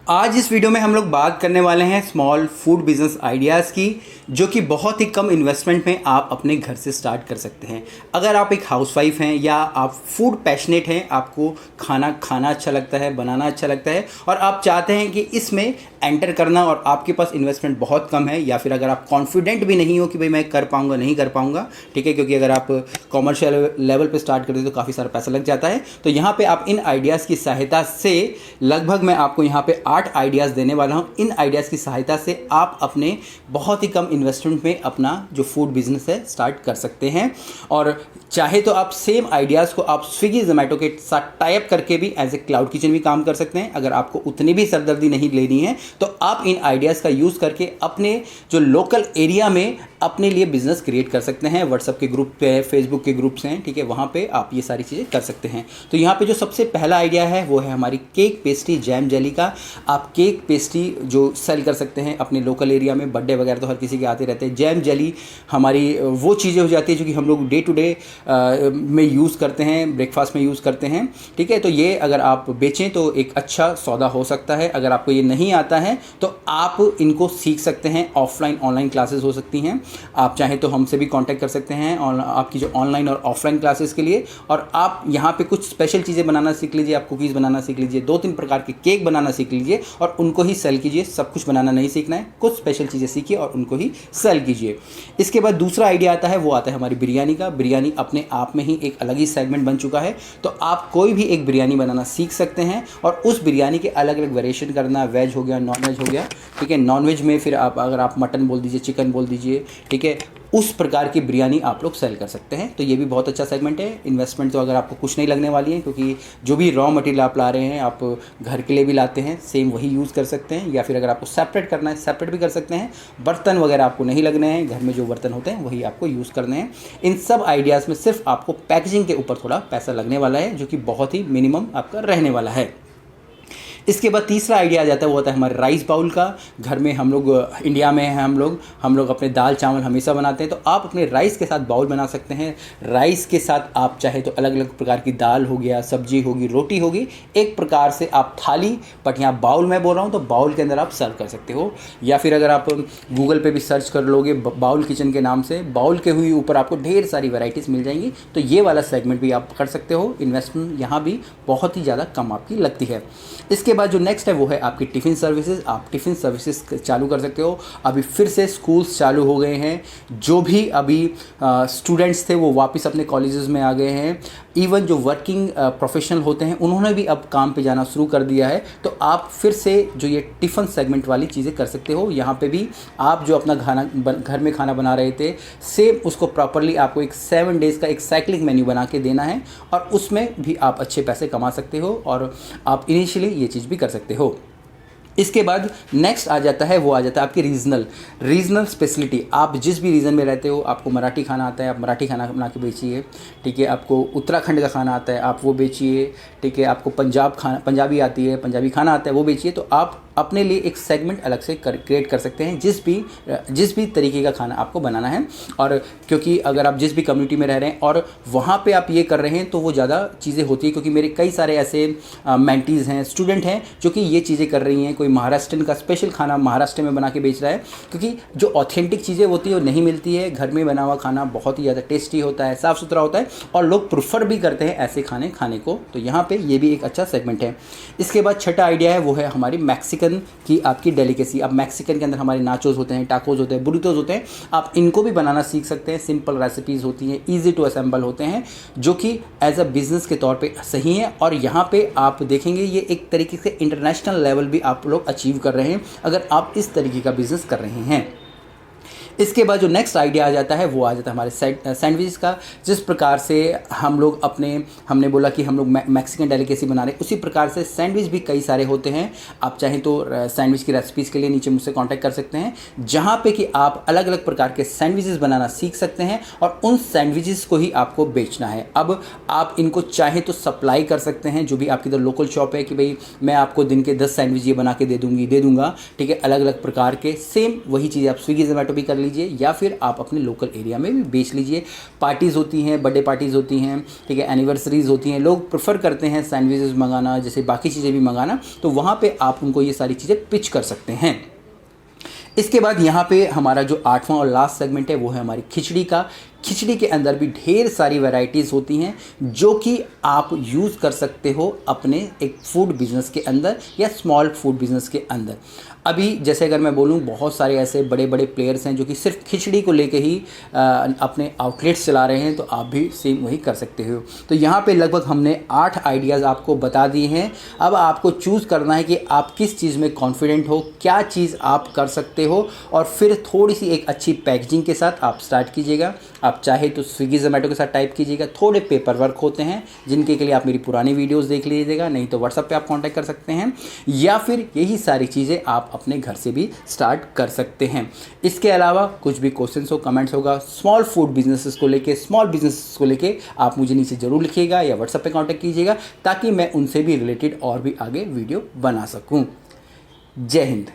आज इस वीडियो में हम लोग बात करने वाले हैं स्मॉल फूड बिजनेस आइडियाज़ की, जो कि बहुत ही कम इन्वेस्टमेंट में आप अपने घर से स्टार्ट कर सकते हैं। अगर आप एक हाउसवाइफ हैं या आप फूड पैशनेट हैं, आपको खाना खाना अच्छा लगता है, बनाना अच्छा लगता है और आप चाहते हैं कि इसमें एंटर करना और आपके पास इन्वेस्टमेंट बहुत कम है, या फिर अगर आप कॉन्फिडेंट भी नहीं हो कि भाई मैं कर पाऊँगा नहीं कर पाऊँगा, ठीक है, क्योंकि अगर आप कॉमर्शियल लेवल पर स्टार्ट करते हैं तो काफ़ी सारा पैसा लग जाता है। तो यहाँ पर आप इन आइडियाज़ की सहायता से लगभग मैं आपको यहाँ पर 8 आइडियाज़ देने वाला हूँ। इन आइडियाज़ की सहायता से आप अपने बहुत ही कम इन्वेस्टमेंट में अपना जो फूड बिजनेस है स्टार्ट कर सकते हैं। और चाहे तो आप सेम आइडियाज़ को आप स्विगी जोमेटो के साथ टाइप करके भी एज ए क्लाउड किचन भी काम कर सकते हैं। अगर आपको उतनी भी सरदर्दी नहीं लेनी है तो आप इन आइडियाज़ का यूज़ करके अपने जो लोकल एरिया में अपने लिए बिजनेस क्रिएट कर सकते हैं। व्हाट्सएप के ग्रुप पे, फेसबुक के ग्रुप्स हैं, ठीक है, वहाँ पे आप ये सारी चीज़ें कर सकते हैं। तो यहाँ पे जो सबसे पहला आइडिया है वो है हमारी केक पेस्ट्री जैम जेली का। आप केक पेस्ट्री जो सेल कर सकते हैं अपने लोकल एरिया में। बर्थडे वगैरह तो हर किसी के आते रहते हैं। जैम जेली हमारी वो चीज़ें हो जाती है जो कि हम लोग डे टू डे में यूज़ करते हैं, ब्रेकफास्ट में यूज़ करते हैं, ठीक है। तो ये अगर आप बेचें तो एक अच्छा सौदा हो सकता है। अगर आपको ये नहीं आता है तो आप इनको सीख सकते हैं। ऑफलाइन ऑनलाइन क्लासेस हो सकती हैं। आप चाहें तो हमसे भी कांटेक्ट कर सकते हैं और आपकी जो ऑनलाइन और ऑफलाइन क्लासेस के लिए। और आप यहाँ पे कुछ स्पेशल चीज़ें बनाना सीख लीजिए। आप कुकीज़ बनाना सीख लीजिए, 2-3 प्रकार के केक बनाना सीख लीजिए और उनको ही सेल कीजिए। सब कुछ बनाना नहीं सीखना है, कुछ स्पेशल चीज़ें सीखिए और उनको ही सेल कीजिए। इसके बाद दूसरा आइडिया आता है, वो आता है हमारी बिरयानी का। बिरयानी अपने आप में ही एक अलग ही सेगमेंट बन चुका है। तो आप कोई भी एक बिरयानी बनाना सीख सकते हैं और उस बिरयानी के अलग अलग वेरिएशन करना, वेज हो गया, नॉन वेज हो गया, ठीक है। नॉन वेज में फिर आप अगर आप मटन बोल दीजिए, चिकन बोल दीजिए, ठीक है, उस प्रकार की बिरयानी आप लोग सेल कर सकते हैं। तो ये भी बहुत अच्छा सेगमेंट है। इन्वेस्टमेंट तो अगर आपको कुछ नहीं लगने वाली है, क्योंकि जो भी रॉ मटेरियल आप ला रहे हैं आप घर के लिए भी लाते हैं, सेम वही यूज़ कर सकते हैं। या फिर अगर आपको सेपरेट करना है सेपरेट भी कर सकते हैं। बर्तन वगैरह आपको नहीं लगने हैं, घर में जो बर्तन होते हैं वही आपको यूज़ करने हैं। इन सब आइडियाज़ में सिर्फ आपको पैकेजिंग के ऊपर थोड़ा पैसा लगने वाला है, जो कि बहुत ही मिनिमम आपका रहने वाला है। इसके बाद तीसरा आइडिया आ जाता है, वो होता है हमारे राइस बाउल का। घर में हम लोग इंडिया में हैं, हम लोग अपने दाल चावल हमेशा बनाते हैं। तो आप अपने राइस के साथ बाउल बना सकते हैं। राइस के साथ आप चाहे तो अलग अलग प्रकार की दाल हो गया, सब्जी होगी, रोटी होगी, एक प्रकार से आप थाली, बट यहाँ बाउल मैं बोल रहा हूँ तो बाउल के अंदर आप सर्व कर सकते हो। या फिर अगर आप गूगल पे भी सर्च कर लोगे बाउल किचन के नाम से, बाउल के हुई ऊपर आपको ढेर सारी वैराइटीज़ मिल जाएंगी। तो ये वाला सेगमेंट भी आप कर सकते हो। इन्वेस्टमेंट यहाँ भी बहुत ही ज़्यादा कम आपकी लगती है। इसके बाद जो नेक्स्ट है वो है आपकी टिफ़िन सर्विसेज। आप टिफ़िन सर्विसेज चालू कर सकते हो। अभी फिर से स्कूल्स चालू हो गए हैं। जो भी अभी स्टूडेंट्स थे वो वापस अपने कॉलेजेस में आ गए हैं। इवन जो वर्किंग प्रोफेशनल होते हैं उन्होंने भी अब काम पे जाना शुरू कर दिया है। तो आप फिर से जो ये टिफ़िन सेगमेंट वाली चीज़ें कर सकते हो। यहाँ पे भी आप जो अपना घर में खाना बना रहे थे, सेम उसको प्रॉपरली आपको एक 7 डेज़ का एक साइक्लिक मेन्यू बना के देना है और उसमें भी आप अच्छे पैसे कमा सकते हो और आप इनिशियली ये चीज़ भी कर सकते हो। इसके बाद नेक्स्ट आ जाता है, वो आ जाता है आपकी रीजनल स्पेशलिटी। आप जिस भी रीजन में रहते हो, आपको मराठी खाना आता है, आप मराठी खाना बना के बेचिए, ठीक है। आपको उत्तराखंड का खाना आता है, आप वो बेचिए, ठीक है। आपको पंजाबी आती है, पंजाबी खाना आता है, वो बेचिए। तो आप अपने लिए एक सेगमेंट अलग से क्रिएट कर सकते हैं, जिस भी तरीके का खाना आपको बनाना है। और क्योंकि अगर आप जिस भी कम्युनिटी में रह रहे हैं और वहाँ पे आप ये कर रहे हैं तो वो ज़्यादा चीज़ें होती है। क्योंकि मेरे कई सारे ऐसे मेंटीज़ हैं, स्टूडेंट हैं जो कि ये चीज़ें कर रही हैं। कोई महाराष्ट्रन का स्पेशल खाना महाराष्ट्र में बना के बेच रहा है, क्योंकि जो ऑथेंटिक चीज़ें होती है वो नहीं मिलती है। घर में बना हुआ खाना बहुत ही ज़्यादा टेस्टी होता है, साफ़ सुथरा होता है और लोग प्रेफर भी करते हैं ऐसे खाने खाने को। तो यहाँ पे ये भी एक अच्छा सेगमेंट है। इसके बाद छठा आइडिया है, वो है हमारी मैक्सिकन की आपकी डेलिकेसी। अब मैक्सिकन के अंदर हमारे नाचोस होते हैं, टाकोस होते हैं, बुरितोस होते हैं। आप इनको भी बनाना सीख सकते हैं। सिंपल रेसिपीज़ होती हैं, ईजी टू असेंबल होते हैं, जो कि एज अ बिज़नेस के तौर पे सही है। और यहाँ पे आप देखेंगे ये एक तरीके से इंटरनेशनल लेवल भी आप लोग अचीव कर रहे हैं अगर आप इस तरीके का बिज़नेस कर रहे हैं। इसके बाद जो नेक्स्ट आइडिया आ जाता है वो आ जाता है हमारे सैंडविच का। जिस प्रकार से हम लोग हमने बोला कि हम लोग मैक्सिकन डेलिकेसी बना रहे हैं, उसी प्रकार से सैंडविच भी कई सारे होते हैं। आप चाहें तो सैंडविच की रेसिपीज़ के लिए नीचे मुझसे कांटेक्ट कर सकते हैं, जहां पे कि आप अलग अलग प्रकार के सैंडविचेस बनाना सीख सकते हैं और उन सैंडविचेस को ही आपको बेचना है। अब आप इनको चाहें तो सप्लाई कर सकते हैं, जो भी आपकी इधर लोकल शॉप है, कि भाई मैं आपको दिन के 10 सैंडविच ये बना के दे दूँगा, ठीक है, अलग अलग प्रकार के। सेम वही चीज़ आप स्विगी जोमेटो भी कर लीजिए या फिर आप अपने लोकल एरिया में भी बेच लीजिए। पार्टीज़ होती हैं, बर्थडे पार्टीज़ होती हैं, ठीक है, एनिवर्सरीज़ होती हैं, लोग प्रेफर करते हैं सैंडविचेस मंगाना, जैसे बाकी चीज़ें भी मंगाना, तो वहाँ पे आप उनको ये सारी चीज़ें पिच कर सकते हैं। इसके बाद यहाँ पे हमारा जो 8वां और लास्ट सेगमेंट है वो है हमारी खिचड़ी का। खिचड़ी के अंदर भी ढेर सारी वैरायटीज़ होती हैं जो कि आप यूज़ कर सकते हो अपने एक फूड बिज़नेस के अंदर या स्मॉल फूड बिज़नेस के अंदर। अभी जैसे अगर मैं बोलूँ, बहुत सारे ऐसे बड़े बड़े प्लेयर्स हैं जो कि सिर्फ खिचड़ी को लेके ही अपने आउटलेट्स चला रहे हैं, तो आप भी सेम वही कर सकते हो। तो यहाँ पे लगभग हमने 8 आइडियाज़ आपको बता दिए हैं। अब आपको चूज़ करना है कि आप किस चीज़ में कॉन्फिडेंट हो, क्या चीज़ आप कर सकते हो, और फिर थोड़ी सी एक अच्छी पैकेजिंग के साथ आप स्टार्ट कीजिएगा। आप चाहे तो स्विगी जोमेटो के साथ टाइप कीजिएगा। थोड़े पेपर वर्क होते हैं जिनके के लिए आप मेरी पुरानी वीडियोस देख लीजिएगा, नहीं तो व्हाट्सएप पे आप कांटेक्ट कर सकते हैं, या फिर यही सारी चीज़ें आप अपने घर से भी स्टार्ट कर सकते हैं। इसके अलावा कुछ भी क्वेश्चंस हो, कमेंट्स होगा स्मॉल फूड बिजनेसेस को लेके, स्मॉल बिजनेसेस को लेके, आप मुझे नीचे ज़रूर लिखिएगा या व्हाट्सएप पे कांटेक्ट कीजिएगा ताकि मैं उनसे भी रिलेटेड और भी आगे वीडियो बना सकूँ। जय हिंद।